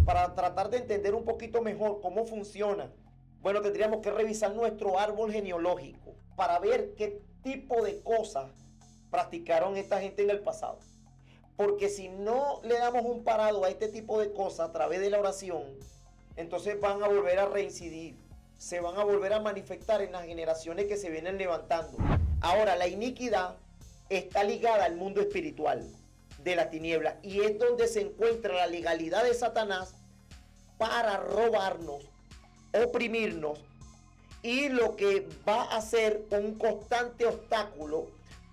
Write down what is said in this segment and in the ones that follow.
Para tratar de entender un poquito mejor cómo funciona, bueno, tendríamos que revisar nuestro árbol genealógico para ver qué tipo de cosas practicaron esta gente en el pasado. Porque si no le damos un parado a este tipo de cosas a través de la oración, entonces van a volver a reincidir, se van a volver a manifestar en las generaciones que se vienen levantando. Ahora, la iniquidad está ligada al mundo espiritual de la tiniebla y es donde se encuentra la legalidad de Satanás para robarnos, oprimirnos y lo que va a ser un constante obstáculo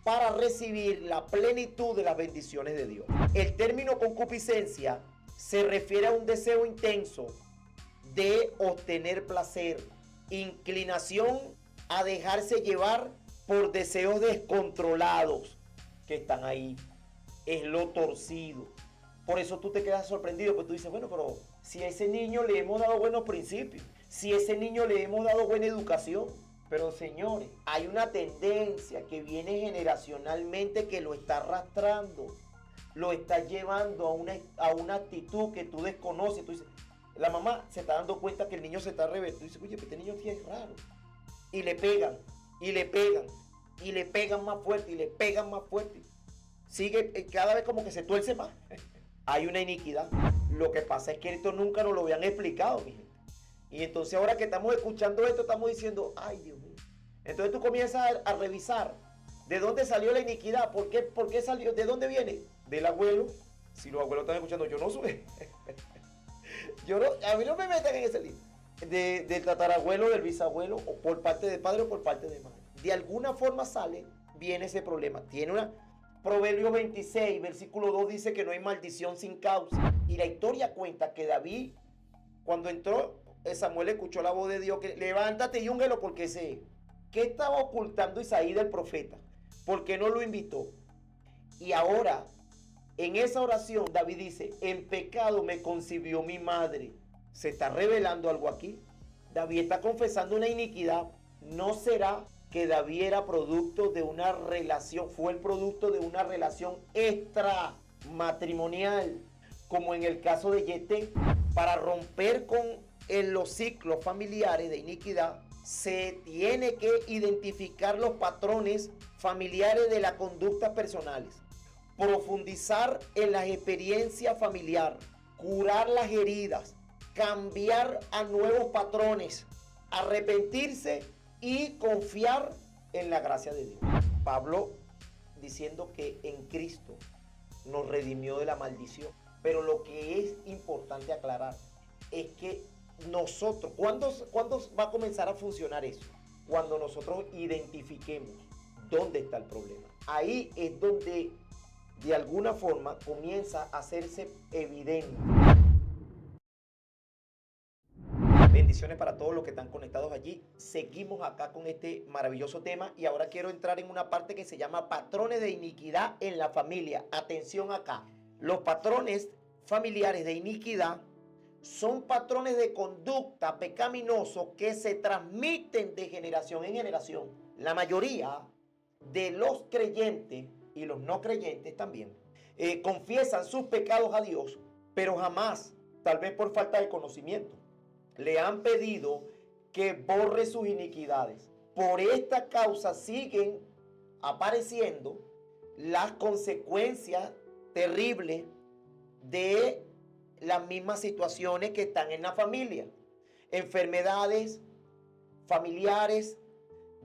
para recibir la plenitud de las bendiciones de Dios. El término concupiscencia se refiere a un deseo intenso de obtener placer, inclinación a dejarse llevar por deseos descontrolados que están ahí. Es lo torcido. Por eso tú te quedas sorprendido, porque tú dices, bueno, pero si a ese niño le hemos dado buenos principios, si a ese niño le hemos dado buena educación, pero señores, hay una tendencia que viene generacionalmente que lo está arrastrando, lo está llevando a una actitud que tú desconoces. Tú dices, la mamá se está dando cuenta que el niño se está rebelando. Tú dices, oye, este niño sí es raro. Y le pegan, y le pegan, y le pegan más fuerte, y le pegan más fuerte. Sigue cada vez como que se tuerce más. Hay una iniquidad. Lo que pasa es que esto nunca nos lo habían explicado, mi gente. Y entonces ahora que estamos escuchando esto, estamos diciendo, ay Dios mío. Entonces tú comienzas a revisar de dónde salió la iniquidad, por qué salió, de dónde viene. Del abuelo. Si los abuelos están escuchando, yo no soy. A mí no me metan en ese libro. Del tatarabuelo, del bisabuelo, o por parte de padre o por parte de madre. De alguna forma viene ese problema. Tiene una... Proverbios 26, versículo 2 dice que no hay maldición sin causa. Y la historia cuenta que David, cuando entró, Samuel escuchó la voz de Dios que levántate y úngelo porque sé. ¿Qué estaba ocultando Isaí del profeta? ¿Por qué no lo invitó? Y ahora, en esa oración, David dice, en pecado me concibió mi madre. ¿Se está revelando algo aquí? David está confesando una iniquidad. ¿No será que David era producto de una relación, fue el producto de una relación extramatrimonial, como en el caso de Yeté? Para romper con los ciclos familiares de iniquidad, se tiene que identificar los patrones familiares de las conductas personales, profundizar en las experiencias familiares, curar las heridas, cambiar a nuevos patrones, arrepentirse y confiar en la gracia de Dios. Pablo diciendo que en Cristo nos redimió de la maldición. Pero lo que es importante aclarar es que nosotros, ¿cuándo va a comenzar a funcionar eso? Cuando nosotros identifiquemos dónde está el problema. Ahí es donde de alguna forma comienza a hacerse evidente. Bendiciones para todos los que están conectados allí. Seguimos acá con este maravilloso tema y ahora quiero entrar en una parte que se llama patrones de iniquidad en la familia. Atención acá. Los patrones familiares de iniquidad son patrones de conducta pecaminosos que se transmiten de generación en generación. La mayoría de los creyentes y los no creyentes también confiesan sus pecados a Dios, pero jamás, tal vez por falta de conocimiento, le han pedido que borre sus iniquidades. Por esta causa siguen apareciendo las consecuencias terribles de las mismas situaciones que están en la familia. Enfermedades familiares,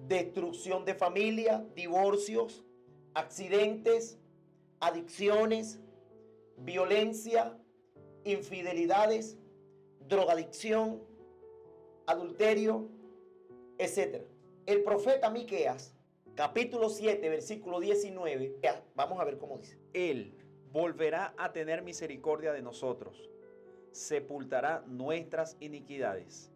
destrucción de familia, divorcios, accidentes, adicciones, violencia, infidelidades, drogadicción, adulterio, etc. El profeta Miqueas, capítulo 7, versículo 19, vamos a ver cómo dice. Él volverá a tener misericordia de nosotros, sepultará nuestras iniquidades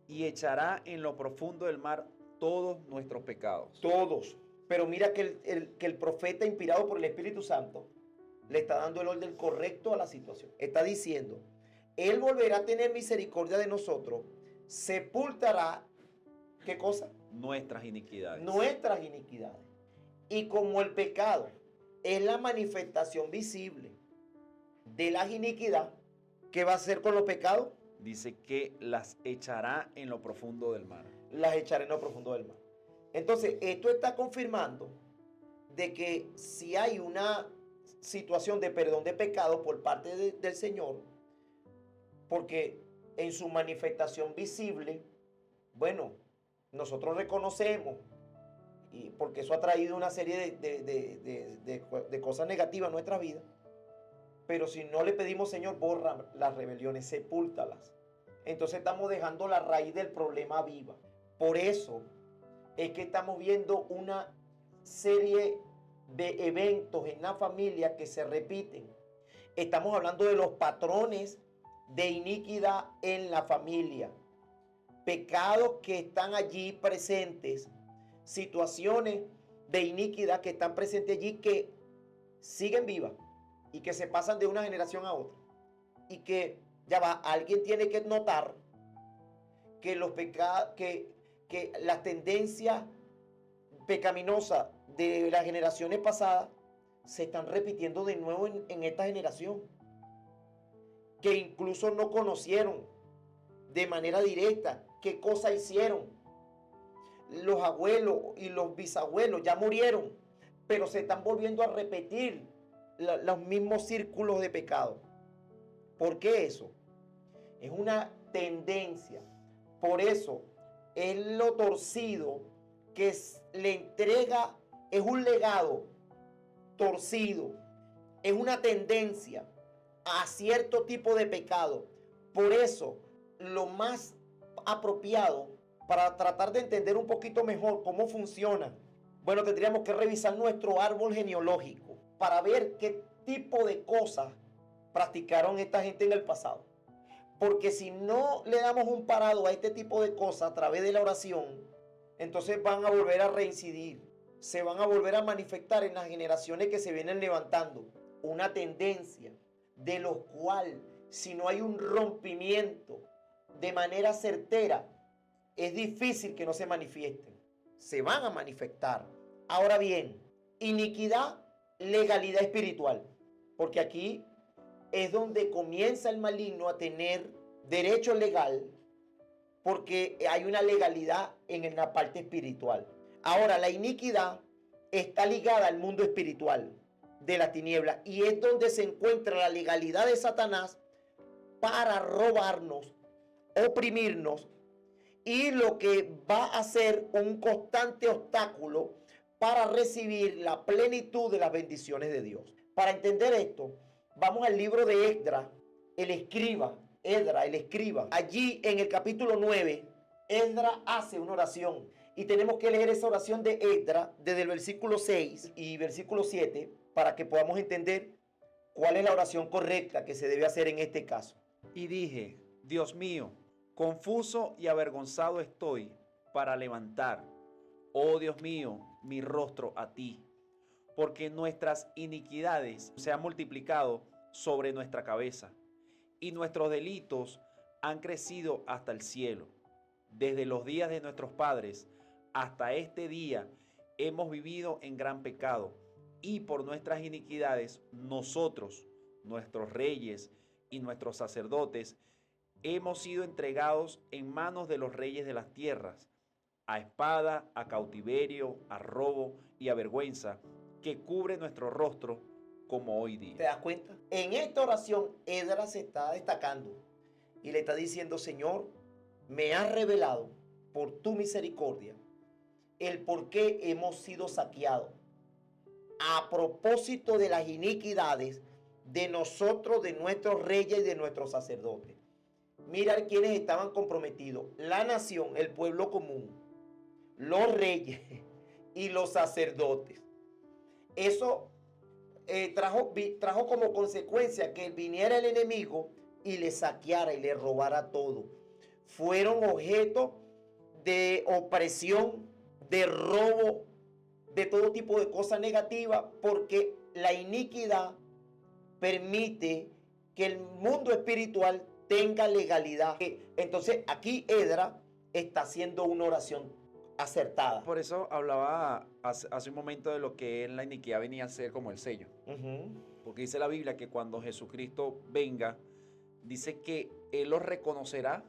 y echará en lo profundo del mar todos nuestros pecados. Todos. Pero mira que el profeta, inspirado por el Espíritu Santo, le está dando el orden correcto a la situación. Está diciendo, Él volverá a tener misericordia de nosotros, sepultará ¿Qué cosa? Nuestras iniquidades. Nuestras iniquidades. Y como el pecado es la manifestación visible de las iniquidades, ¿qué va a hacer con los pecados? Dice que las echará en lo profundo del mar. Las echaré en lo profundo del mar. Entonces, esto está confirmando de que si hay una situación de perdón de pecado por parte del Señor, porque en su manifestación visible, bueno, nosotros reconocemos, y porque eso ha traído una serie de cosas negativas a nuestra vida, pero si no le pedimos, Señor, borra las rebeliones, sepúltalas. Entonces estamos dejando la raíz del problema viva. Por eso es que estamos viendo una serie de eventos en la familia que se repiten. Estamos hablando de los patrones de iniquidad en la familia. Pecados que están allí presentes. Situaciones de iniquidad que están presentes allí que siguen vivas y que se pasan de una generación a otra. Y que, ya va, alguien tiene que notar que los pecados, que las tendencias pecaminosas de las generaciones pasadas se están repitiendo de nuevo en esta generación. Que incluso no conocieron de manera directa qué cosa hicieron. Los abuelos y los bisabuelos ya murieron, pero se están volviendo a repetir los mismos círculos de pecado. ¿Por qué eso? Es una tendencia. Por eso es lo torcido que le entrega, es un legado torcido, es una tendencia a cierto tipo de pecado. Por eso, lo más apropiado para tratar de entender un poquito mejor cómo funciona, bueno, tendríamos que revisar nuestro árbol genealógico para ver qué tipo de cosas practicaron esta gente en el pasado. Porque si no le damos un parado a este tipo de cosas a través de la oración, entonces van a volver a reincidir, se van a volver a manifestar en las generaciones que se vienen levantando. Una tendencia de los cuales, si no hay un rompimiento de manera certera, es difícil que no se manifiesten. Se van a manifestar. Ahora bien, iniquidad, legalidad espiritual. Porque aquí es donde comienza el maligno a tener derecho legal, porque hay una legalidad en la parte espiritual. Ahora, la iniquidad está ligada al mundo espiritual de la tiniebla y es donde se encuentra la legalidad de Satanás para robarnos, oprimirnos, y lo que va a ser un constante obstáculo para recibir la plenitud de las bendiciones de Dios. Para entender esto, vamos al libro de Esdras, el escriba. Allí en el capítulo 9, Esdras hace una oración. Y tenemos que leer esa oración de Esdras desde el versículo 6 y versículo 7 para que podamos entender cuál es la oración correcta que se debe hacer en este caso. Y dije, Dios mío, confuso y avergonzado estoy para levantar, oh Dios mío, mi rostro a ti, porque nuestras iniquidades se han multiplicado sobre nuestra cabeza, y nuestros delitos han crecido hasta el cielo. Desde los días de nuestros padres hasta este día hemos vivido en gran pecado, y por nuestras iniquidades nosotros, nuestros reyes y nuestros sacerdotes, hemos sido entregados en manos de los reyes de las tierras, a espada, a cautiverio, a robo y a vergüenza, que cubre nuestro rostro como hoy día. ¿Te das cuenta? En esta oración, Esdras se está destacando y le está diciendo, Señor, me has revelado por tu misericordia el por qué hemos sido saqueados a propósito de las iniquidades de nosotros, de nuestros reyes y de nuestros sacerdotes. Mira quienes estaban comprometidos: la nación, el pueblo común, los reyes y los sacerdotes. Eso trajo como consecuencia que viniera el enemigo y le saqueara y le robara todo. Fueron objeto de opresión, de robo, de todo tipo de cosas negativas, porque la iniquidad permite que el mundo espiritual tenga legalidad. Entonces aquí Esdras está haciendo una oración acertada. Por eso hablaba hace un momento de lo que en la iniquidad venía a ser como el sello. Ujú. Porque dice la Biblia que cuando Jesucristo venga, dice que Él los reconocerá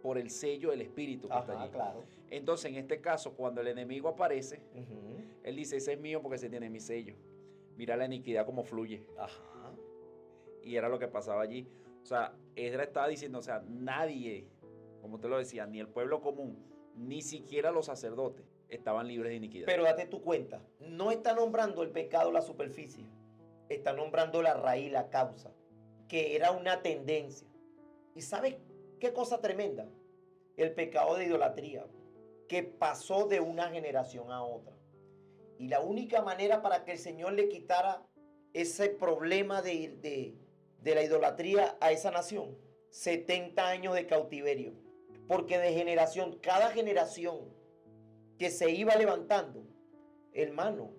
por el sello del Espíritu que está Ajá, allí. claro. Entonces, en este caso, cuando el enemigo aparece, Ujú. Él dice, ese es mío porque se tiene mi sello. Mira la iniquidad cómo fluye. Ajá. Y era lo que pasaba allí. O sea, Esdras estaba diciendo, o sea, nadie, como te lo decía, ni el pueblo común, ni siquiera los sacerdotes estaban libres de iniquidad. Pero date tu cuenta, no está nombrando el pecado la superficie, está nombrando la raíz, la causa, que era una tendencia. ¿Y sabes qué cosa tremenda? El pecado de idolatría, que pasó de una generación a otra. Y la única manera para que el Señor le quitara ese problema de la idolatría a esa nación, 70 años de cautiverio. Porque de generación, cada generación que se iba levantando, hermano,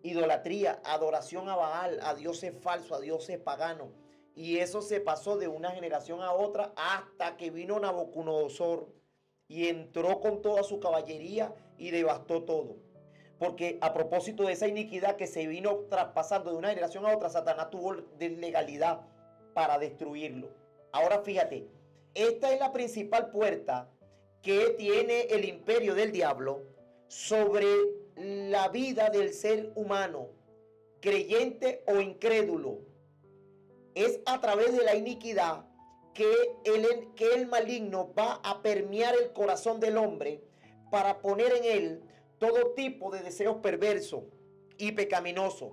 idolatría, adoración a Baal, a dioses falsos, a dioses paganos. Y eso se pasó de una generación a otra hasta que vino Nabucodonosor y entró con toda su caballería y devastó todo. Porque a propósito de esa iniquidad que se vino traspasando de una generación a otra, Satanás tuvo legalidad para destruirlo. Ahora fíjate, esta es la principal puerta que tiene el imperio del diablo sobre la vida del ser humano, creyente o incrédulo. Es a través de la iniquidad que el maligno va a permear el corazón del hombre para poner en él todo tipo de deseos perversos y pecaminosos.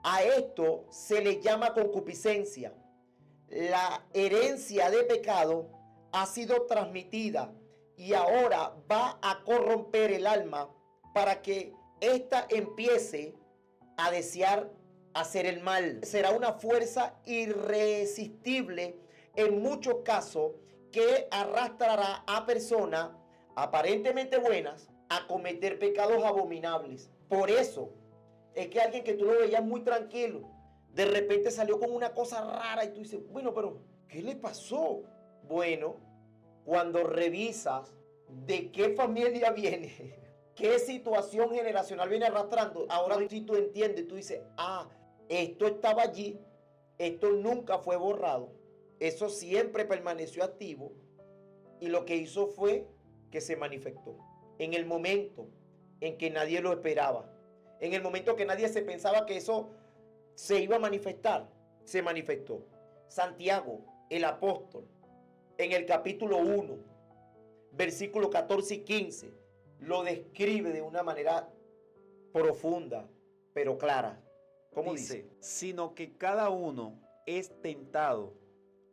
A esto se le llama concupiscencia. La herencia de pecado ha sido transmitida y ahora va a corromper el alma para que ésta empiece a desear hacer el mal. Será una fuerza irresistible en muchos casos que arrastrará a personas aparentemente buenas a cometer pecados abominables. Por eso es que alguien que tú lo veías muy tranquilo, de repente salió con una cosa rara y tú dices, bueno, pero ¿qué le pasó? Bueno, cuando revisas de qué familia viene, qué situación generacional viene arrastrando, ahora sí tú entiendes, tú dices, ah, esto estaba allí, esto nunca fue borrado, eso siempre permaneció activo y lo que hizo fue que se manifestó en el momento en que nadie lo esperaba, en el momento que nadie se pensaba que eso se iba a manifestar, se manifestó. Santiago, el apóstol, en el capítulo 1, versículos 14 y 15, lo describe de una manera profunda, pero clara. ¿Cómo dice? Sino que cada uno es tentado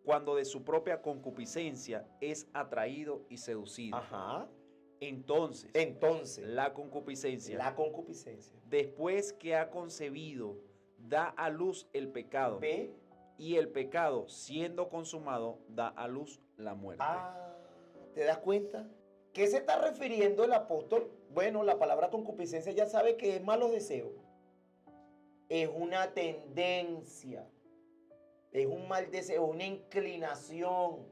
cuando de su propia concupiscencia es atraído y seducido. Ajá. Entonces, la concupiscencia, después que ha concebido, da a luz el pecado. ¿Ve? Y el pecado, siendo consumado, da a luz la muerte. Ah, ¿te das cuenta? ¿Qué se está refiriendo el apóstol? Bueno, la palabra concupiscencia ya sabe que es malos deseos. Es una tendencia. Es un mal deseo, una inclinación.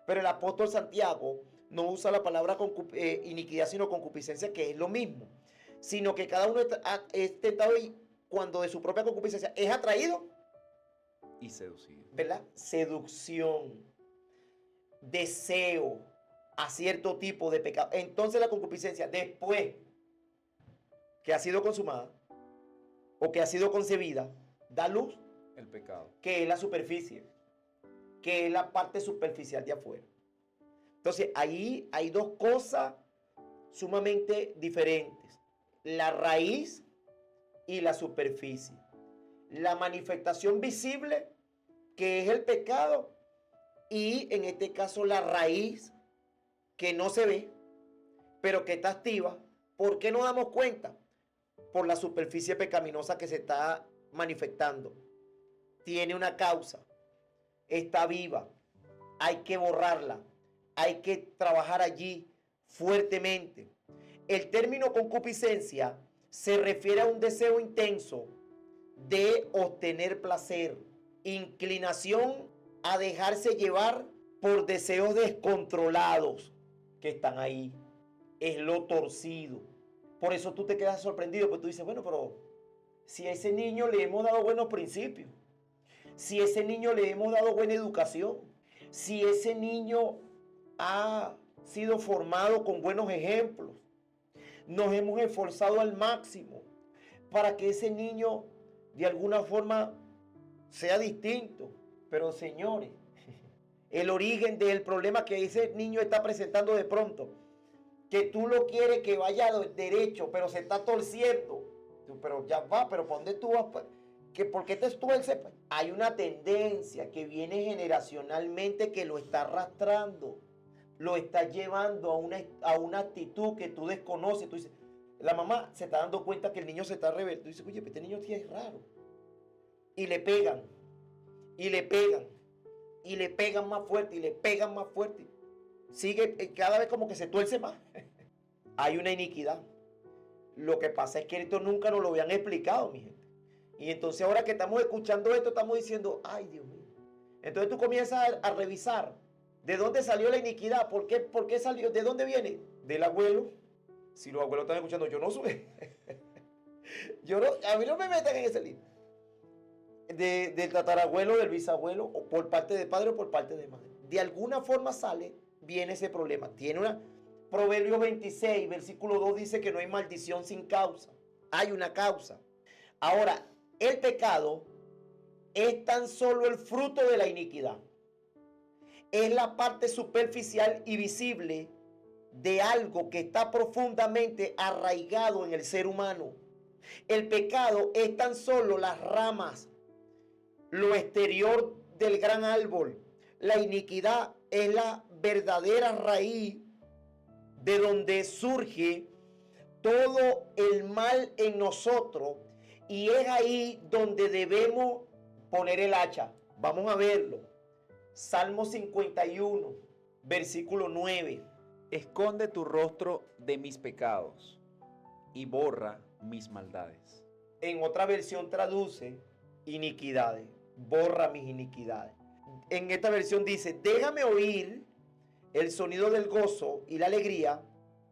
Pero el apóstol Santiago no usa la palabra iniquidad, sino concupiscencia, que es lo mismo. Sino que cada uno es tentado y cuando de su propia concupiscencia es atraído y seducido. ¿Verdad? Seducción, deseo a cierto tipo de pecado. Entonces la concupiscencia, después que ha sido consumada o que ha sido concebida, da luz. El pecado. Que es la superficie, que es la parte superficial de afuera. Entonces ahí hay dos cosas sumamente diferentes. La raíz y la superficie. La manifestación visible, que es el pecado, y en este caso la raíz, que no se ve, pero que está activa. ¿Por qué no damos cuenta? Por la superficie pecaminosa que se está manifestando. Tiene una causa, está viva, hay que borrarla, hay que trabajar allí fuertemente. El término concupiscencia se refiere a un deseo intenso de obtener placer, inclinación a dejarse llevar por deseos descontrolados. que están ahí. Es lo torcido. Por eso tú te quedas sorprendido, porque tú dices, bueno, pero si a ese niño le hemos dado buenos principios, si a ese niño le hemos dado buena educación, si ese niño ha sido formado con buenos ejemplos, nos hemos esforzado al máximo para que ese niño de alguna forma sea distinto. Pero señores, el origen del problema que ese niño está presentando de pronto, que tú lo quieres que vaya derecho, pero se está torciendo. Pero ya va, pero ¿por dónde tú vas? ¿Por qué te tuerce? Hay una tendencia que viene generacionalmente que lo está arrastrando, lo está llevando a una actitud que tú desconoces. Tú dices, la mamá se está dando cuenta que el niño se está rebelde. Tú dices, oye, este niño sí es raro. Y le pegan, y le pegan, y le pegan más fuerte, y le pegan más fuerte. Sigue cada vez como que se tuerce más. Hay una iniquidad. Lo que pasa es que esto nunca nos lo habían explicado, mi gente. Y entonces ahora que estamos escuchando esto, estamos diciendo, ay Dios mío. Entonces tú comienzas a revisar de dónde salió la iniquidad, por qué salió, de dónde viene, del abuelo. Si los abuelos están escuchando, yo no soy. A mí no me metan en ese libro. Del tatarabuelo, del bisabuelo, o por parte de padre o por parte de madre. De alguna forma viene ese problema. Proverbios 26, versículo 2 dice que no hay maldición sin causa. Hay una causa. Ahora, el pecado es tan solo el fruto de la iniquidad. Es la parte superficial y visible de algo que está profundamente arraigado en el ser humano. El pecado es tan solo las ramas, lo exterior del gran árbol. La iniquidad es la verdadera raíz de donde surge todo el mal en nosotros, y es ahí donde debemos poner el hacha. Vamos a verlo. Salmo 51, versículo 9. Esconde tu rostro de mis pecados y borra mis maldades. En otra versión traduce iniquidades. Borra mis iniquidades. En esta versión dice, déjame oír el sonido del gozo y la alegría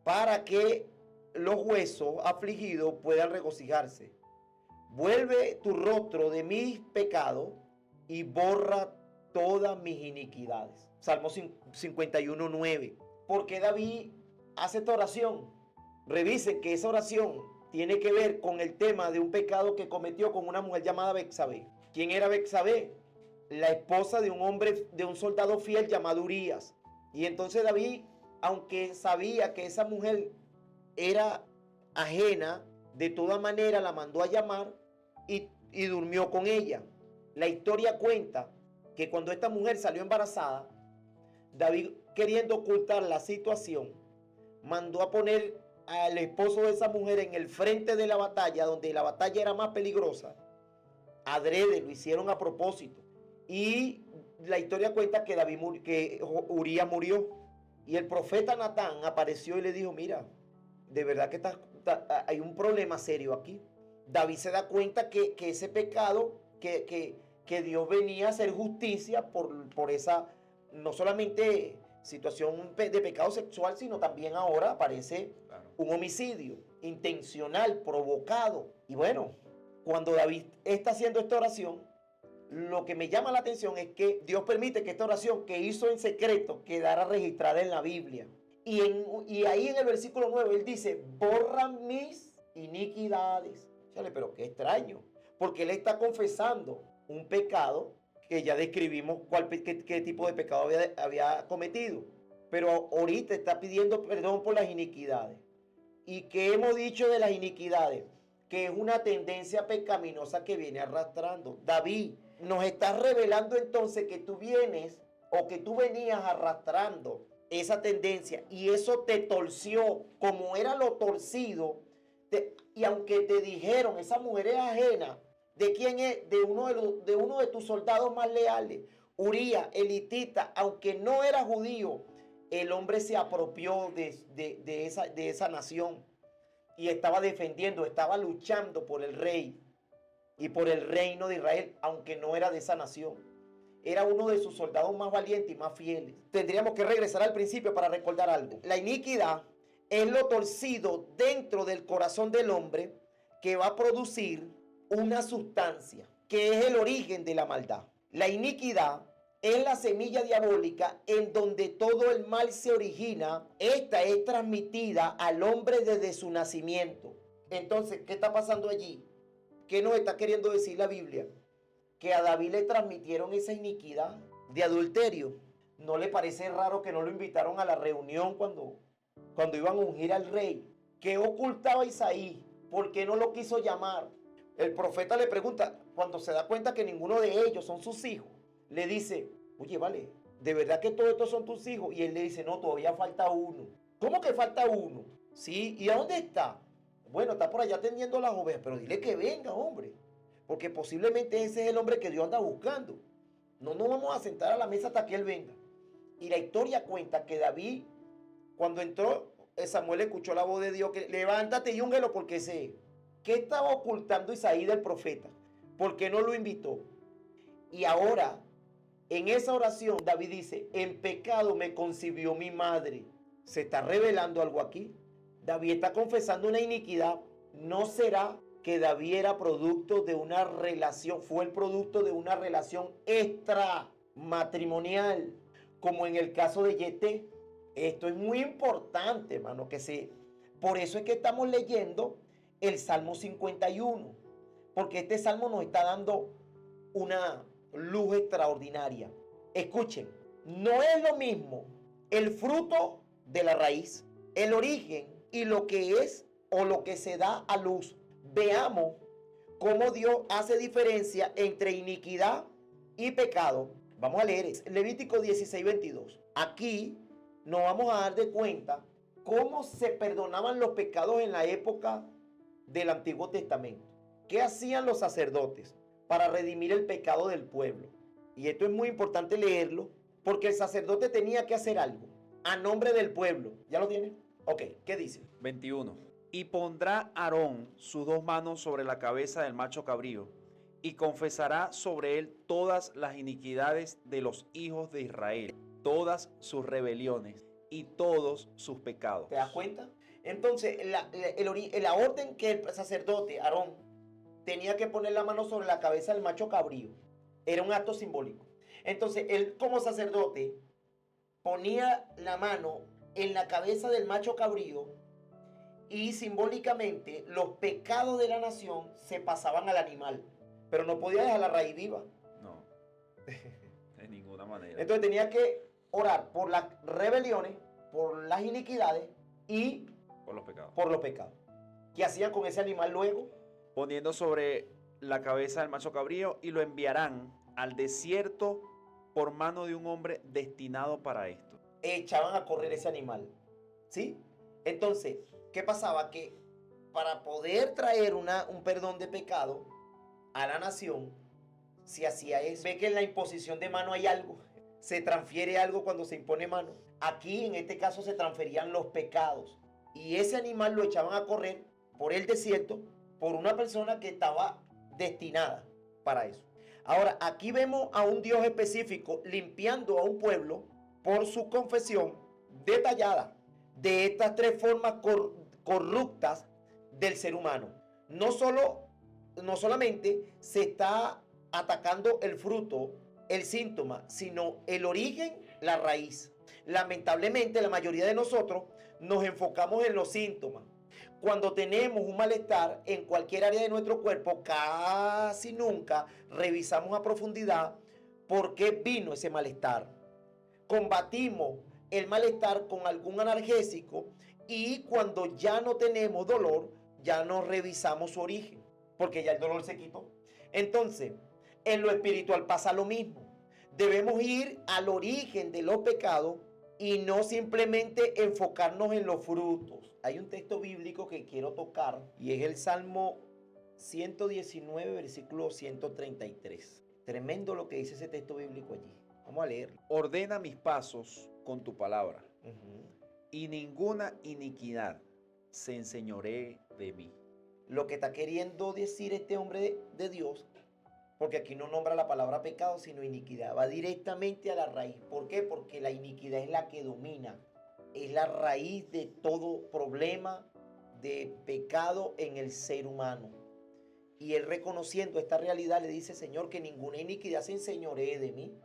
para que los huesos afligidos puedan regocijarse. Vuelve tu rostro de mis pecados y borra todas mis iniquidades. Salmo 51, 9. ¿Por qué David hace esta oración? Revisen que esa oración tiene que ver con el tema de un pecado que cometió con una mujer llamada Betsabé. ¿Quién era Betsabé? La esposa de un hombre, de un soldado fiel llamado Urías. Y entonces David, aunque sabía que esa mujer era ajena, de toda manera la mandó a llamar y durmió con ella. La historia cuenta que cuando esta mujer salió embarazada, David, queriendo ocultar la situación, mandó a poner al esposo de esa mujer en el frente de la batalla, donde la batalla era más peligrosa. Adrede, lo hicieron a propósito. Y la historia cuenta que Urías murió. Y el profeta Natán apareció y le dijo, mira, de verdad que hay un problema serio aquí. David se da cuenta que ese pecado, que Dios venía a hacer justicia por esa, no solamente situación de pecado sexual, sino también ahora aparece un homicidio intencional, provocado. Y bueno, cuando David está haciendo esta oración, lo que me llama la atención es que Dios permite que esta oración que hizo en secreto quedara registrada en la Biblia. Y ahí en el versículo 9 él dice, borra mis iniquidades. Chale, pero qué extraño, porque él está confesando un pecado que ya describimos qué tipo de pecado había cometido. Pero ahorita está pidiendo perdón por las iniquidades. ¿Y qué hemos dicho de las iniquidades? Que es una tendencia pecaminosa que viene arrastrando. David nos está revelando entonces que tú vienes o que tú venías arrastrando esa tendencia y eso te torció como era lo torcido. Y aunque te dijeron, esa mujer es ajena, ¿de quién es? De uno de tus soldados más leales, Urías, elitita, aunque no era judío, el hombre se apropió de esa nación y estaba defendiendo, estaba luchando por el rey y por el reino de Israel, aunque no era de esa nación. era uno de sus soldados más valientes y más fieles. Tendríamos que regresar al principio para recordar algo. La iniquidad es lo torcido dentro del corazón del hombre que va a producir una sustancia que es el origen de la maldad. La iniquidad es la semilla diabólica en donde todo el mal se origina. Esta es transmitida al hombre desde su nacimiento. Entonces, ¿qué está pasando allí? ¿Qué nos está queriendo decir la Biblia? Que a David le transmitieron esa iniquidad de adulterio. ¿No le parece raro que no lo invitaron a la reunión cuando iban a ungir al rey? ¿Qué ocultaba Isaí? ¿Por qué no lo quiso llamar? El profeta le pregunta, cuando se da cuenta que ninguno de ellos son sus hijos, le dice, oye, vale, ¿de verdad que todos estos son tus hijos? Y él le dice, no, todavía falta uno. ¿Cómo que falta uno? Sí, ¿y a dónde está? Bueno, está por allá atendiendo las ovejas, pero dile que venga, hombre. Porque posiblemente ese es el hombre que Dios anda buscando. No nos vamos a sentar a la mesa hasta que él venga. Y la historia cuenta que David, cuando entró, Samuel escuchó la voz de Dios que levántate y úngelo porque sé. ¿Qué estaba ocultando Isaí del profeta? ¿Por qué no lo invitó? Y ahora, en esa oración, David dice, en pecado me concibió mi madre. ¿Se está revelando algo aquí? David está confesando una iniquidad. ¿No será que David era producto de una relación, fue el producto de una relación extramatrimonial, como en el caso de Yeté? Esto es muy importante, hermano, por eso es que estamos leyendo el Salmo 51, porque este salmo nos está dando una luz extraordinaria. Escuchen, no es lo mismo el fruto de la raíz, el origen y lo que es o lo que se da a luz. Veamos cómo Dios hace diferencia entre iniquidad y pecado. Vamos a leer Levítico 16:22. Aquí nos vamos a dar de cuenta cómo se perdonaban los pecados en la época del Antiguo Testamento. ¿Qué hacían los sacerdotes para redimir el pecado del pueblo? Y esto es muy importante leerlo porque el sacerdote tenía que hacer algo a nombre del pueblo. ¿Ya lo tienen? Ok, ¿qué dice? 21. Y pondrá Aarón sus dos manos sobre la cabeza del macho cabrío y confesará sobre él todas las iniquidades de los hijos de Israel, todas sus rebeliones y todos sus pecados. ¿Te das cuenta? Entonces, la orden que el sacerdote Aarón tenía que poner la mano sobre la cabeza del macho cabrío era un acto simbólico. Entonces, él como sacerdote ponía la mano en la cabeza del macho cabrío y simbólicamente los pecados de la nación se pasaban al animal, pero no podía dejar la raíz viva. No, de ninguna manera. Entonces tenía que orar por las rebeliones, por las iniquidades y por los pecados. ¿Qué hacían con ese animal luego? Poniendo sobre la cabeza del macho cabrío y lo enviarán al desierto por mano de un hombre destinado para esto. Echaban a correr ese animal, ¿sí? Entonces, ¿qué pasaba? Que para poder traer un perdón de pecado a la nación, se hacía eso. Ve que en la imposición de mano hay algo. Se transfiere algo cuando se impone mano. Aquí, en este caso, se transferían los pecados. Y ese animal lo echaban a correr por el desierto por una persona que estaba destinada para eso. Ahora, aquí vemos a un Dios específico limpiando a un pueblo por su confesión detallada de estas tres formas corruptas del ser humano. No solamente se está atacando el fruto, el síntoma, sino el origen, la raíz. Lamentablemente, la mayoría de nosotros nos enfocamos en los síntomas. Cuando tenemos un malestar en cualquier área de nuestro cuerpo, casi nunca revisamos a profundidad por qué vino ese malestar. Combatimos el malestar con algún analgésico y cuando ya no tenemos dolor, ya no revisamos su origen, porque ya el dolor se quitó. Entonces, en lo espiritual pasa lo mismo. Debemos ir al origen de los pecados y no simplemente enfocarnos en los frutos. Hay un texto bíblico que quiero tocar y es el Salmo 119, versículo 133. Tremendo lo que dice ese texto bíblico allí. Vamos a leerlo. Ordena mis pasos con tu palabra, y ninguna iniquidad se enseñoree de mí. Lo que está queriendo decir este hombre de Dios Porque aquí no nombra la palabra pecado, sino iniquidad. Va directamente a la raíz. ¿Por qué? Porque la iniquidad es la que domina. Es la raíz de todo problema de pecado en el ser humano. Y él, reconociendo esta realidad, le dice: Señor, que ninguna iniquidad se enseñoree de mí,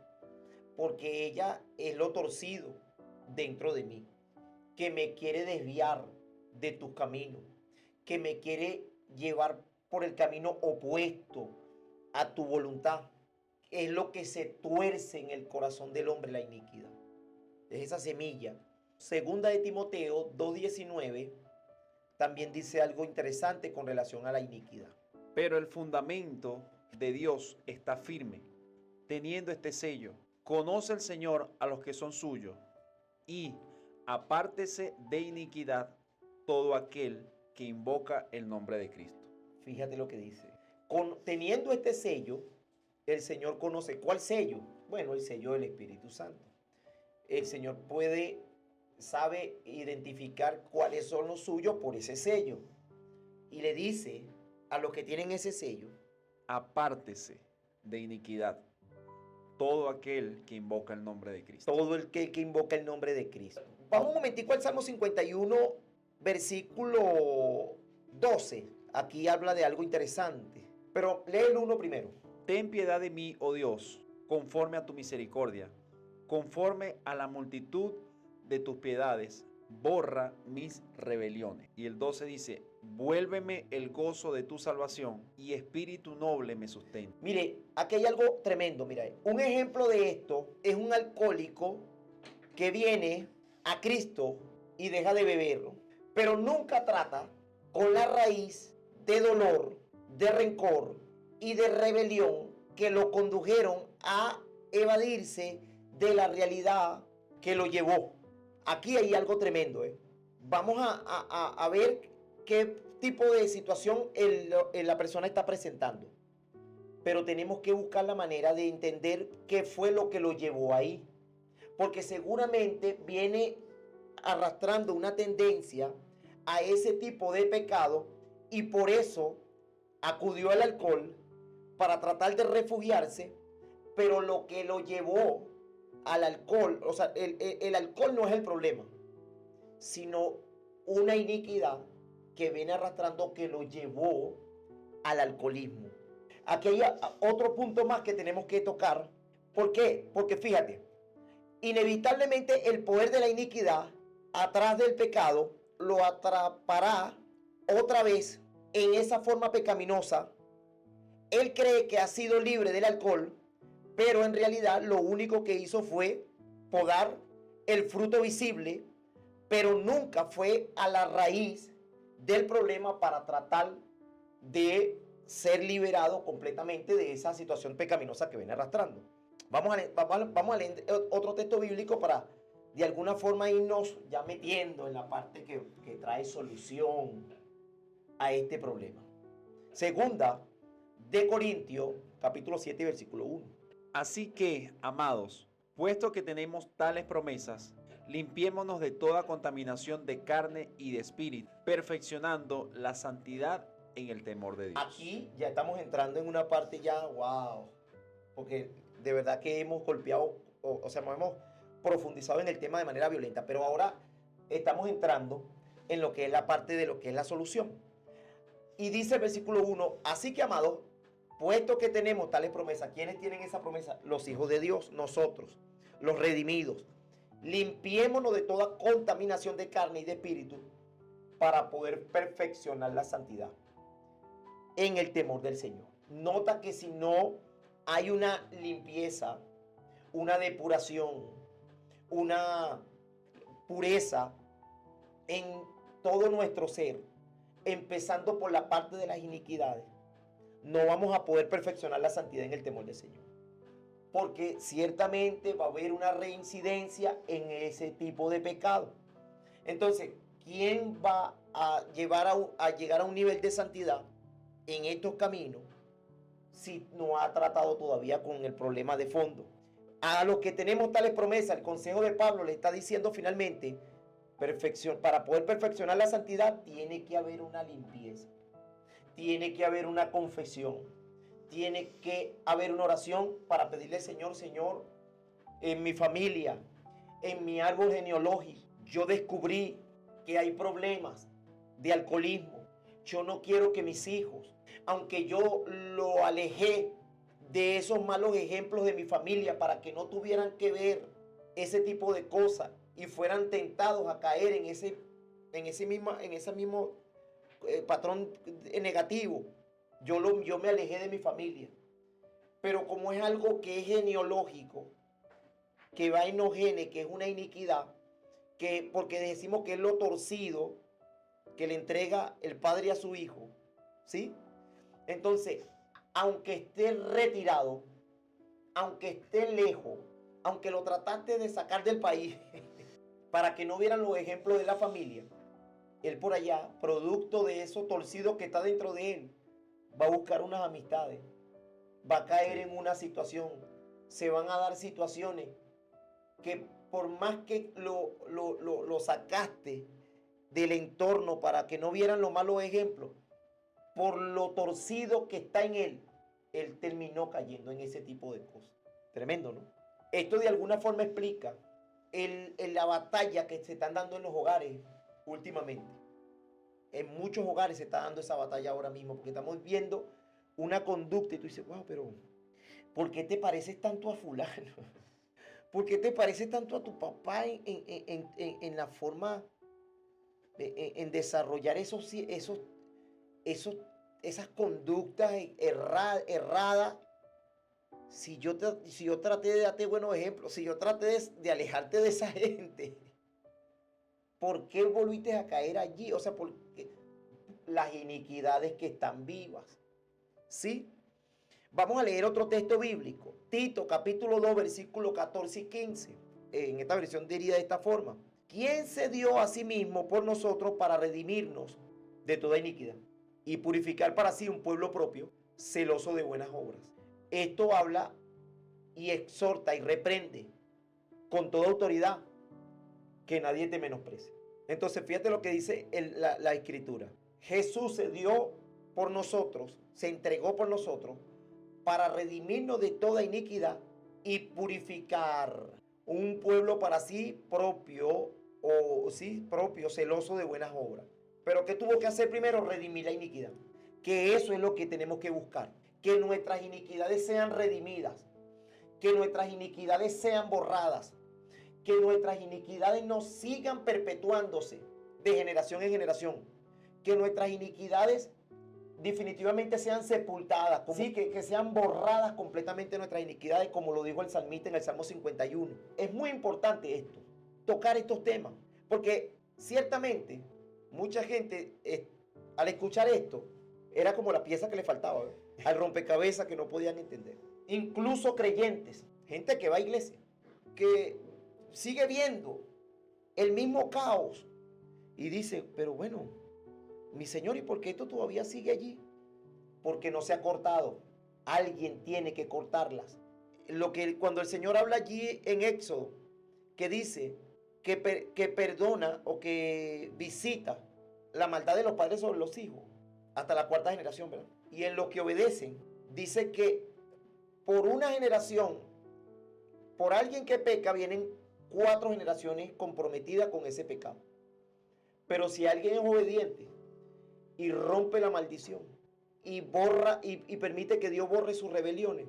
porque ella es lo torcido dentro de mí, que me quiere desviar de tus caminos, que me quiere llevar por el camino opuesto a tu voluntad. Es lo que se tuerce en el corazón del hombre, la iniquidad. Es esa semilla. Segunda de Timoteo 2:19 también dice algo interesante con relación a la iniquidad. Pero el fundamento de Dios está firme, teniendo este sello: conoce el Señor a los que son suyos, y apártese de iniquidad todo aquel que invoca el nombre de Cristo. Fíjate lo que dice. Teniendo este sello, el Señor conoce. ¿Cuál sello? Bueno, el sello del Espíritu Santo. El Señor sabe identificar cuáles son los suyos por ese sello. Y le dice a los que tienen ese sello: apártese de iniquidad todo aquel que invoca el nombre de Cristo. Todo el que invoca el nombre de Cristo. Vamos un momentico al Salmo 51, versículo 12. Aquí habla de algo interesante. Pero lee el 1 primero. Ten piedad de mí, oh Dios, conforme a tu misericordia, conforme a la multitud de tus piedades, borra mis rebeliones. Y el 12 dice: vuélveme el gozo de tu salvación, y espíritu noble me sustenta. Mire, aquí hay algo tremendo. Mira, un ejemplo de esto es un alcohólico que viene a Cristo y deja de beberlo, pero nunca trata con la raíz de dolor, de rencor y de rebelión que lo condujeron a evadirse de la realidad que lo llevó. Aquí hay algo tremendo. Vamos a ver qué tipo de situación la persona está presentando. Pero tenemos que buscar la manera de entender qué fue lo que lo llevó ahí. Porque seguramente viene arrastrando una tendencia a ese tipo de pecado, y por eso acudió al alcohol para tratar de refugiarse. Pero lo que lo llevó al alcohol, o sea, el alcohol no es el problema, sino una iniquidad que viene arrastrando que lo llevó al alcoholismo. Aquí hay otro punto más que tenemos que tocar. ¿Por qué? Porque fíjate, inevitablemente el poder de la iniquidad atrás del pecado lo atrapará otra vez en esa forma pecaminosa. Él cree que ha sido libre del alcohol, pero en realidad lo único que hizo fue podar el fruto visible, pero nunca fue a la raíz del problema para tratar de ser liberado completamente de esa situación pecaminosa que viene arrastrando. Vamos a leer otro texto bíblico para de alguna forma irnos ya metiendo en la parte que trae solución a este problema. Segunda de Corintios, capítulo 7, versículo 1. Así que, amados, puesto que tenemos tales promesas, limpiémonos de toda contaminación de carne y de espíritu, perfeccionando la santidad en el temor de Dios. Aquí ya estamos entrando en una parte ya, wow, porque de verdad que hemos golpeado, o sea, hemos profundizado en el tema de manera violenta, pero ahora estamos entrando en lo que es la parte de lo que es la solución. Y dice el versículo 1, así que, amados, puesto que tenemos tales promesas. ¿Quiénes tienen esa promesa? Los hijos de Dios, nosotros, los redimidos. Limpiémonos de toda contaminación de carne y de espíritu para poder perfeccionar la santidad en el temor del Señor. Nota que si no hay una limpieza, una depuración, una pureza en todo nuestro ser, empezando por la parte de las iniquidades, no vamos a poder perfeccionar la santidad en el temor del Señor. Porque ciertamente va a haber una reincidencia en ese tipo de pecado. Entonces, ¿quién va a llegar a un nivel de santidad en estos caminos si no ha tratado todavía con el problema de fondo? A los que tenemos tales promesas, el consejo de Pablo le está diciendo finalmente, para poder perfeccionar la santidad tiene que haber una limpieza. Tiene que haber una confesión, tiene que haber una oración para pedirle, Señor, Señor, en mi familia, en mi árbol genealógico, yo descubrí que hay problemas de alcoholismo. Yo no quiero que mis hijos, aunque yo lo alejé de esos malos ejemplos de mi familia para que no tuvieran que ver ese tipo de cosas y fueran tentados a caer en ese mismo patrón negativo, yo me alejé de mi familia. Pero como es algo que es genealógico, que va en los genes, que es una iniquidad, que porque decimos que es lo torcido que le entrega el padre a su hijo, ¿sí? Entonces, aunque esté retirado, aunque esté lejos, aunque lo trataste de sacar del país para que no vieran los ejemplos de la familia, él por allá, producto de eso torcido que está dentro de él, va a buscar unas amistades, va a caer en una situación, se van a dar situaciones que por más que lo sacaste del entorno para que no vieran los malos ejemplos, por lo torcido que está en él terminó cayendo en ese tipo de cosas. Tremendo, ¿no? Esto de alguna forma explica la batalla que se están dando en los hogares últimamente. En muchos hogares se está dando esa batalla ahora mismo, porque estamos viendo una conducta y tú dices, wow, pero ¿por qué te pareces tanto a fulano? ¿Por qué te pareces tanto a tu papá en la forma, en desarrollar esas conductas erradas? Si yo traté de darte buenos ejemplos, si yo traté de alejarte de esa gente, ¿por qué volviste a caer allí? O sea, porque las iniquidades que están vivas, ¿sí? Vamos a leer otro texto bíblico. Tito, capítulo 2, versículos 14 y 15. En esta versión diría de esta forma. ¿Quién se dio a sí mismo por nosotros para redimirnos de toda iniquidad y purificar para sí un pueblo propio, celoso de buenas obras? Esto habla y exhorta y reprende con toda autoridad que nadie te menosprecie. Entonces, fíjate lo que dice la Escritura. Jesús se dio por nosotros, se entregó por nosotros para redimirnos de toda iniquidad y purificar un pueblo para sí propio, celoso de buenas obras. Pero ¿qué tuvo que hacer primero? Redimir la iniquidad. Que eso es lo que tenemos que buscar. Que nuestras iniquidades sean redimidas. Que nuestras iniquidades sean borradas. Que nuestras iniquidades no sigan perpetuándose de generación en generación. Que nuestras iniquidades definitivamente sean sepultadas, sí, que sean borradas completamente nuestras iniquidades, como lo dijo el salmista en el Salmo 51. Es muy importante esto, tocar estos temas, porque ciertamente mucha gente al escuchar esto era como la pieza que le faltaba, ¿verdad? Al rompecabezas que no podían entender. Incluso creyentes, gente que va a iglesia, que sigue viendo el mismo caos y dice, pero bueno, mi Señor, ¿y por qué esto todavía sigue allí? Porque no se ha cortado. Alguien tiene que cortarlas. Cuando el Señor habla allí en Éxodo, que dice que perdona o que visita la maldad de los padres sobre los hijos, hasta la cuarta generación, ¿verdad? Y en los que obedecen, dice que por una generación, por alguien que peca, vienen 4 generaciones comprometidas con ese pecado. Pero si alguien es obediente y rompe la maldición y borra y permite que Dios borre sus rebeliones,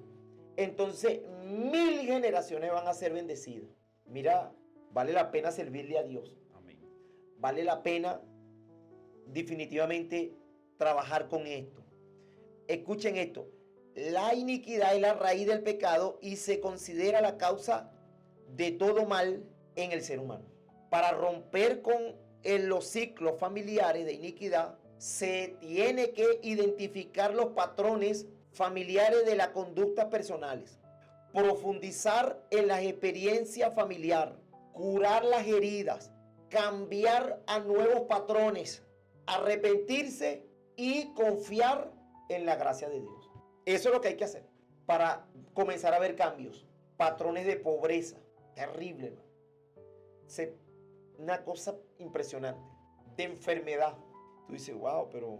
entonces 1000 generaciones van a ser bendecidas. Mira, vale la pena servirle a Dios. Amén. Vale la pena definitivamente trabajar con esto. Escuchen esto. La iniquidad es la raíz del pecado y se considera la causa de todo mal en el ser humano. Para romper con los ciclos familiares de iniquidad, se tiene que identificar los patrones familiares de las conductas personales, profundizar en las experiencias familiares, curar las heridas, cambiar a nuevos patrones, arrepentirse y confiar en la gracia de Dios. Eso es lo que hay que hacer para comenzar a ver cambios. Patrones de pobreza, terrible, una cosa impresionante, de enfermedad. Tú dices, wow, pero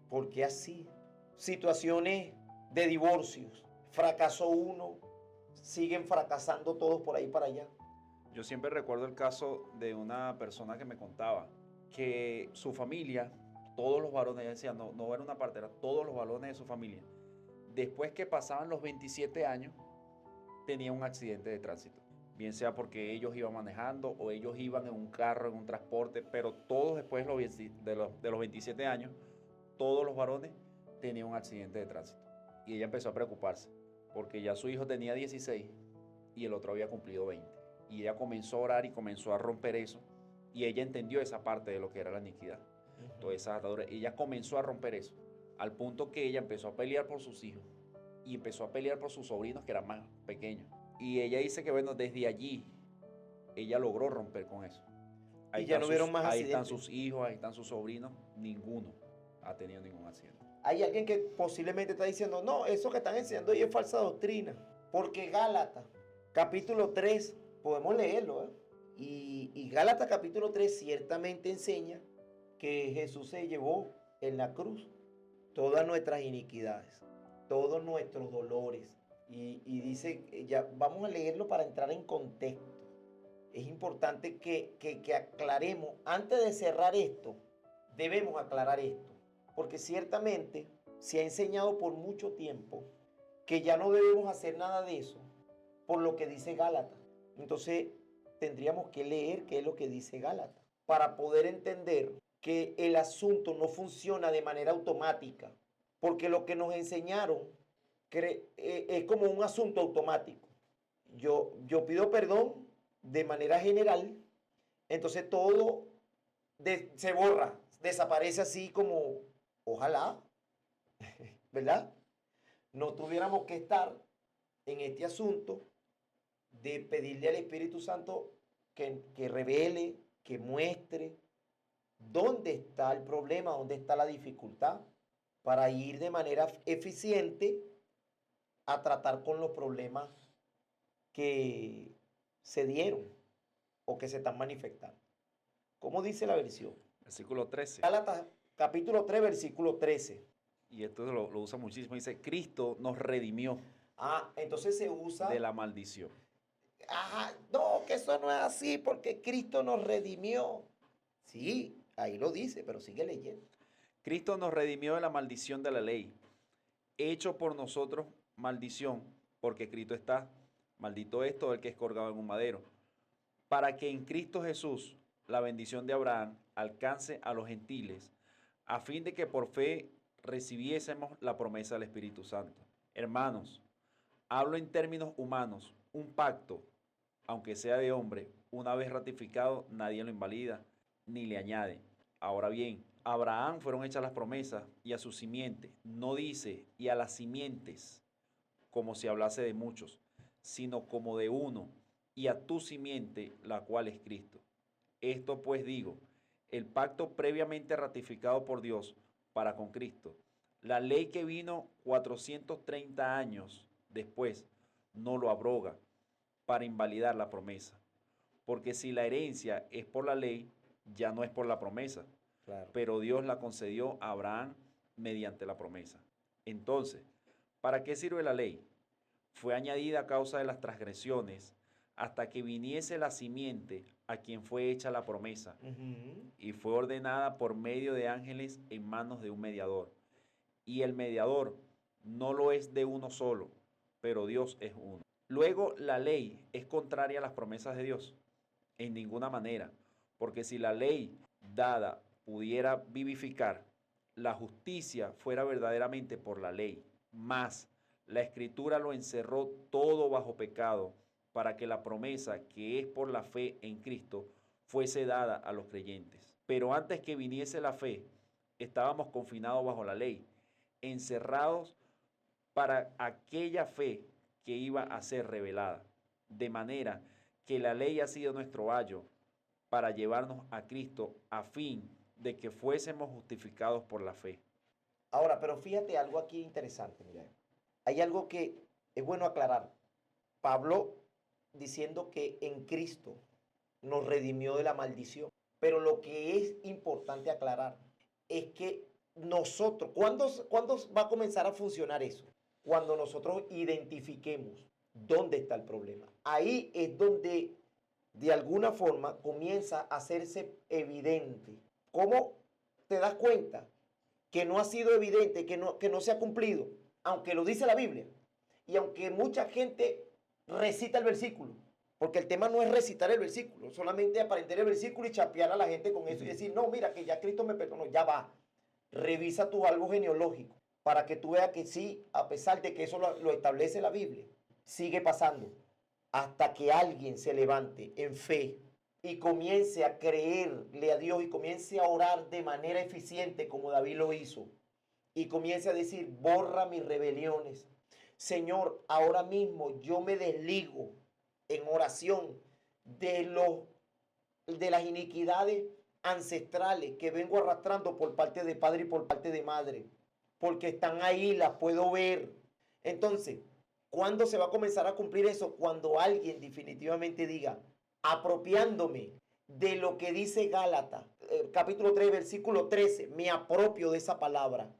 ¿por qué así? Situaciones de divorcios. Fracasó uno, siguen fracasando todos por ahí para allá. Yo siempre recuerdo el caso de una persona que me contaba que su familia, todos los varones, ella decía, no, no era una partera, todos los varones de su familia, después que pasaban los 27 años, tenían un accidente de tránsito. Bien sea porque ellos iban manejando o ellos iban en un carro, en un transporte, pero todos después de los 27 años, todos los varones tenían un accidente de tránsito. Y ella empezó a preocuparse, porque ya su hijo tenía 16 y el otro había cumplido 20. Y ella comenzó a orar y comenzó a romper eso. Y ella entendió esa parte de lo que era la iniquidad. Todas esas ataduras. Ella comenzó a romper eso, al punto que ella empezó a pelear por sus hijos y empezó a pelear por sus sobrinos que eran más pequeños. Y ella dice que, bueno, desde allí ella logró romper con eso. Y ya no vieron más ahí accidentes. están sus hijos, ahí están sus sobrinos. Ninguno ha tenido ningún accidente. Hay alguien que posiblemente está diciendo, no, eso que están enseñando ahí es falsa doctrina. Porque Gálatas, capítulo 3, podemos leerlo, ¿eh? Y Gálatas capítulo 3 ciertamente enseña que Jesús se llevó en la cruz todas nuestras iniquidades, todos nuestros dolores. Y dice, ya vamos a leerlo para entrar en contexto. Es importante que aclaremos, antes de cerrar esto, debemos aclarar esto. Porque ciertamente se ha enseñado por mucho tiempo que ya no debemos hacer nada de eso, por lo que dice Gálatas. Entonces tendríamos que leer qué es lo que dice Gálatas, para poder entender que el asunto no funciona de manera automática, porque lo que nos enseñaron es como un asunto automático. Yo pido perdón de manera general, entonces todo se borra, desaparece así como, ojalá, ¿verdad? No tuviéramos que estar en este asunto de pedirle al Espíritu Santo que revele, que muestre dónde está el problema, dónde está la dificultad, para ir de manera eficiente a tratar con los problemas que se dieron o que se están manifestando. ¿Cómo dice la versión? Versículo 13. Gálatas capítulo 3, versículo 13. Y esto lo usa muchísimo. Dice, Cristo nos redimió Entonces se usa de la maldición. No, que eso no es así porque Cristo nos redimió. Sí, ahí lo dice, pero sigue leyendo. Cristo nos redimió de la maldición de la ley, hecho por nosotros maldición, porque escrito está, maldito es todo el que es colgado en un madero, para que en Cristo Jesús la bendición de Abraham alcance a los gentiles, a fin de que por fe recibiésemos la promesa del Espíritu Santo. Hermanos, hablo en términos humanos, un pacto, aunque sea de hombre, una vez ratificado, nadie lo invalida ni le añade. Ahora bien, a Abraham fueron hechas las promesas y a su simiente, no dice y a las simientes, como si hablase de muchos, sino como de uno, y a tu simiente, la cual es Cristo. Esto pues digo, el pacto previamente ratificado por Dios para con Cristo, la ley que vino 430 años después, no lo abroga para invalidar la promesa. Porque si la herencia es por la ley, ya no es por la promesa. Claro. Pero Dios la concedió a Abraham mediante la promesa. Entonces, ¿para qué sirve la ley? Fue añadida a causa de las transgresiones hasta que viniese la simiente a quien fue hecha la promesa, y fue ordenada por medio de ángeles en manos de un mediador. Y el mediador no lo es de uno solo, pero Dios es uno. Luego, la ley es contraria a las promesas de Dios. En ninguna manera, porque si la ley dada pudiera vivificar, la justicia fuera verdaderamente por la ley. Mas la Escritura lo encerró todo bajo pecado, para que la promesa que es por la fe en Cristo fuese dada a los creyentes. Pero antes que viniese la fe, estábamos confinados bajo la ley, encerrados para aquella fe que iba a ser revelada. De manera que la ley ha sido nuestro ayo para llevarnos a Cristo a fin de que fuésemos justificados por la fe. Ahora, pero fíjate algo aquí interesante, mira. Hay algo que es bueno aclarar. Pablo diciendo que en Cristo nos redimió de la maldición. Pero lo que es importante aclarar es que nosotros, ¿cuándo va a comenzar a funcionar eso? cuando nosotros identifiquemos dónde está el problema. Ahí es donde de alguna forma comienza a hacerse evidente. ¿Cómo te das cuenta que no ha sido evidente, que no se ha cumplido? Aunque lo dice la Biblia y aunque mucha gente recita el versículo, porque el tema no es recitar el versículo, solamente aprender el versículo y chapear a la gente con eso y decir, no, mira, que ya Cristo me perdonó, ya va. Revisa tu árbol genealógico para que tú veas que sí, a pesar de que eso lo establece la Biblia, sigue pasando hasta que alguien se levante en fe y comience a creerle a Dios y comience a orar de manera eficiente como David lo hizo y comience a decir, borra mis rebeliones. Señor, ahora mismo yo me desligo en oración de las iniquidades ancestrales que vengo arrastrando por parte de padre y por parte de madre, porque están ahí, las puedo ver. Entonces, ¿cuándo se va a comenzar a cumplir eso? Cuando alguien definitivamente diga, apropiándome de lo que dice Gálatas, capítulo 3, versículo 13, me apropio de esa palabra.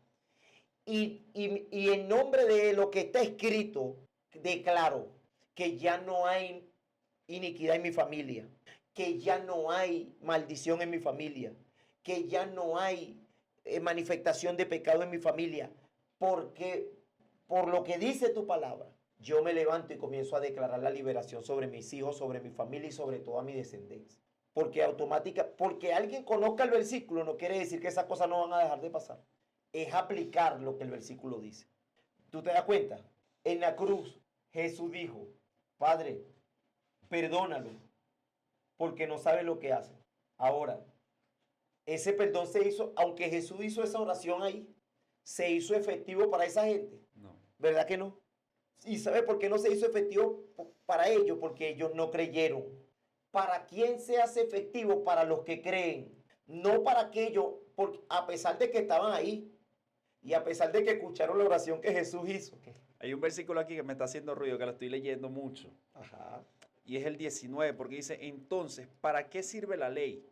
Y en nombre de lo que está escrito, declaro que ya no hay iniquidad en mi familia, que ya no hay maldición en mi familia, que ya no hay manifestación de pecado en mi familia, porque por lo que dice tu palabra, yo me levanto y comienzo a declarar la liberación sobre mis hijos, sobre mi familia y sobre toda mi descendencia. Porque alguien conozca el versículo no quiere decir que esas cosas no van a dejar de pasar. Es aplicar lo que el versículo dice. ¿Tú te das cuenta? En la cruz Jesús dijo, Padre, perdónalo, porque no sabe lo que hace. Ahora, ese perdón se hizo, aunque Jesús hizo esa oración ahí, se hizo efectivo para esa gente. No. ¿Verdad que no? ¿Y sabe por qué no se hizo efectivo para ellos? Porque ellos no creyeron. ¿Para quién se hace efectivo? Para los que creen. No para aquellos, porque a pesar de que estaban ahí y a pesar de que escucharon la oración que Jesús hizo. Hay un versículo aquí que me está haciendo ruido, que lo estoy leyendo mucho. Ajá. Y es el 19, porque dice, entonces, ¿para qué sirve la ley?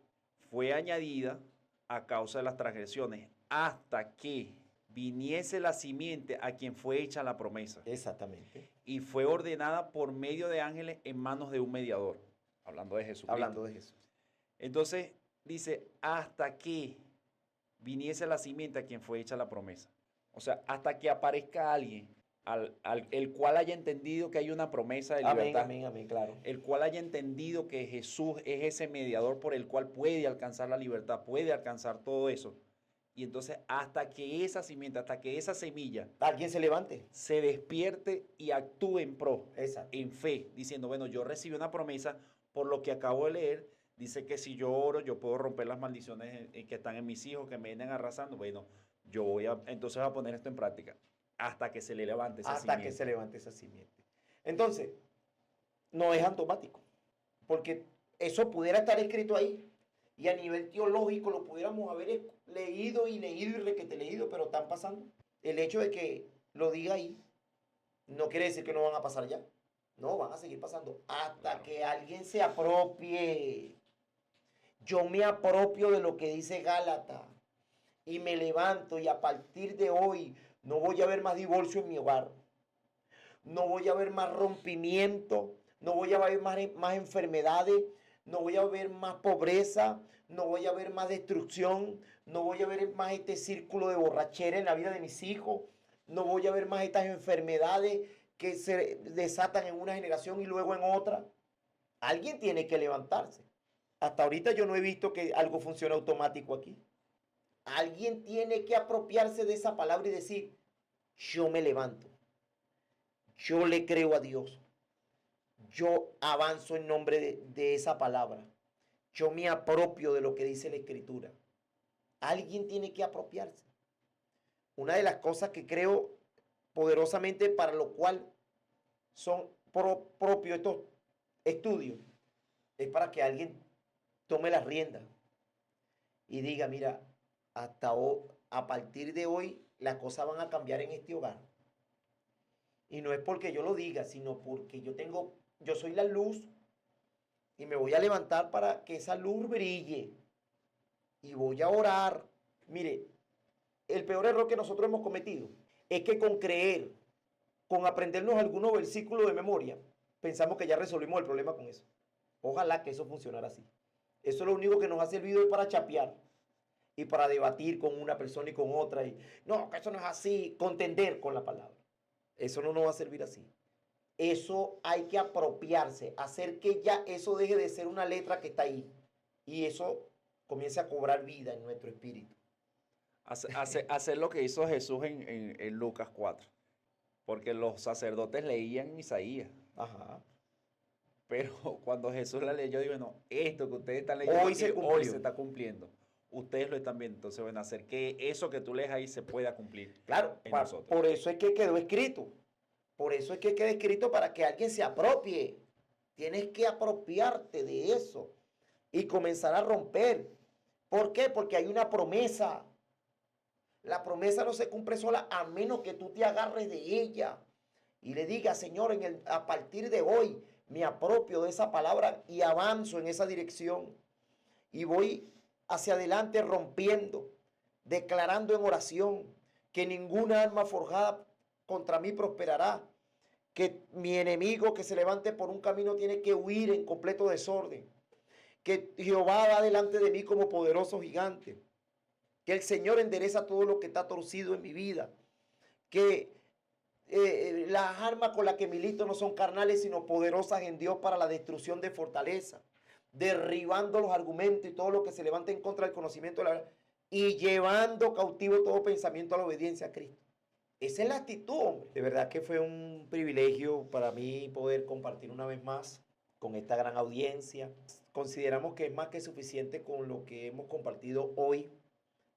Fue añadida a causa de las transgresiones, hasta que viniese la simiente a quien fue hecha la promesa. Exactamente. Y fue ordenada por medio de ángeles en manos de un mediador. Hablando de Jesús. Hablando de Jesús. Entonces, dice, hasta que viniese la simiente a quien fue hecha la promesa. O sea, hasta que aparezca alguien el cual haya entendido que hay una promesa de libertad. Amén, claro. El cual haya entendido que Jesús es ese mediador por el cual puede alcanzar la libertad, puede alcanzar todo eso. Y entonces hasta que esa simiente, hasta que esa semilla alguien se levante, se despierte y actúe en pro, exacto, en fe, diciendo, bueno, yo recibí una promesa, por lo que acabo de leer, dice que si yo oro, yo puedo romper las maldiciones que están en mis hijos, que me vienen arrasando. Bueno, yo entonces voy a poner esto en práctica. Hasta que se le levante esa simiente. Hasta que se levante esa simiente. Entonces, no es automático, porque eso pudiera estar escrito ahí y a nivel teológico lo pudiéramos haber leído y requete leído, pero están pasando. El hecho de que lo diga ahí no quiere decir que no van a pasar ya. No, van a seguir pasando hasta que alguien se apropie. Yo me apropio de lo que dice Gálatas y me levanto y a partir de hoy no voy a ver más divorcio en mi hogar. No voy a ver más rompimiento. No voy a ver más enfermedades. No voy a ver más pobreza. No voy a ver más destrucción. No voy a ver más este círculo de borrachera en la vida de mis hijos. No voy a ver más estas enfermedades que se desatan en una generación y luego en otra. Alguien tiene que levantarse. Hasta ahorita yo no he visto que algo funcione automático aquí. Alguien tiene que apropiarse de esa palabra y decir, yo me levanto, yo le creo a Dios, yo avanzo en nombre de esa palabra, yo me apropio de lo que dice la Escritura. Alguien tiene que apropiarse. Una de las cosas que creo poderosamente para lo cual son propios estos estudios es para que alguien tome las riendas y diga, mira, a partir de hoy las cosas van a cambiar en este hogar. Y no es porque yo lo diga, sino porque yo soy la luz y me voy a levantar para que esa luz brille. Y voy a orar. Mire, el peor error que nosotros hemos cometido es que con creer con aprendernos algunos versículos de memoria, pensamos que ya resolvimos el problema con eso. Ojalá que eso funcionara así. Eso es lo único que nos ha servido para chapear y para debatir con una persona y con otra. Y no, que eso no es así, contender con la palabra. Eso no nos va a servir así. Eso hay que apropiarse, hacer que ya eso deje de ser una letra que está ahí y eso comience a cobrar vida en nuestro espíritu. Hacer lo que hizo Jesús en Lucas 4. Porque los sacerdotes leían Isaías. Ajá. Pero cuando Jesús la leyó, digo, no, esto que ustedes están leyendo Hoy se cumplió. hoy se está cumpliendo. Ustedes lo están viendo. Entonces van a hacer que eso que tú lees ahí se pueda cumplir. Claro, en nosotros. por eso es que quedó escrito. Por eso es que queda escrito para que alguien se apropie. Tienes que apropiarte de eso y comenzar a romper. ¿Por qué? Porque hay una promesa. La promesa no se cumple sola a menos que tú te agarres de ella y le digas, Señor, a partir de hoy me apropio de esa palabra y avanzo en esa dirección. Y voy hacia adelante rompiendo, declarando en oración que ninguna arma forjada contra mí prosperará, que mi enemigo que se levante por un camino tiene que huir en completo desorden, que Jehová va delante de mí como poderoso gigante, que el Señor endereza todo lo que está torcido en mi vida, que las armas con las que milito no son carnales, sino poderosas en Dios para la destrucción de fortaleza, derribando los argumentos y todo lo que se levanta en contra del conocimiento de la verdad y llevando cautivo todo pensamiento a la obediencia a Cristo. Esa es la actitud, hombre. De verdad que fue un privilegio para mí poder compartir una vez más con esta gran audiencia. Consideramos que es más que suficiente con lo que hemos compartido hoy,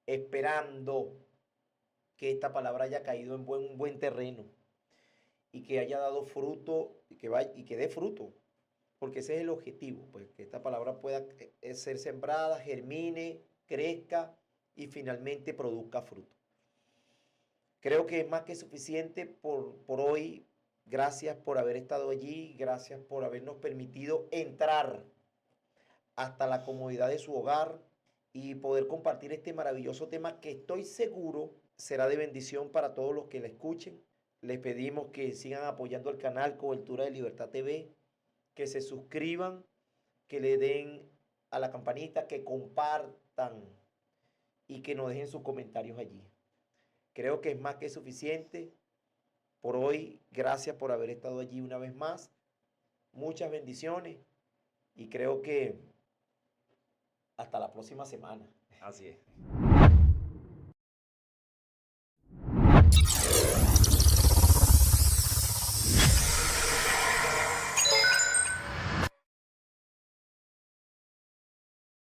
esperando que esta palabra haya caído en buen terreno y que haya dado fruto y que dé fruto, porque ese es el objetivo, pues que esta palabra pueda ser sembrada, germine, crezca y finalmente produzca fruto. Creo que es más que suficiente por hoy. Gracias por haber estado allí, gracias por habernos permitido entrar hasta la comodidad de su hogar y poder compartir este maravilloso tema que estoy seguro será de bendición para todos los que la escuchen. Les pedimos que sigan apoyando el canal Cobertura de Libertad TV, que se suscriban, que le den a la campanita, que compartan y que nos dejen sus comentarios allí. Creo que es más que suficiente por hoy. Gracias por haber estado allí una vez más. Muchas bendiciones y creo que hasta la próxima semana. Así es.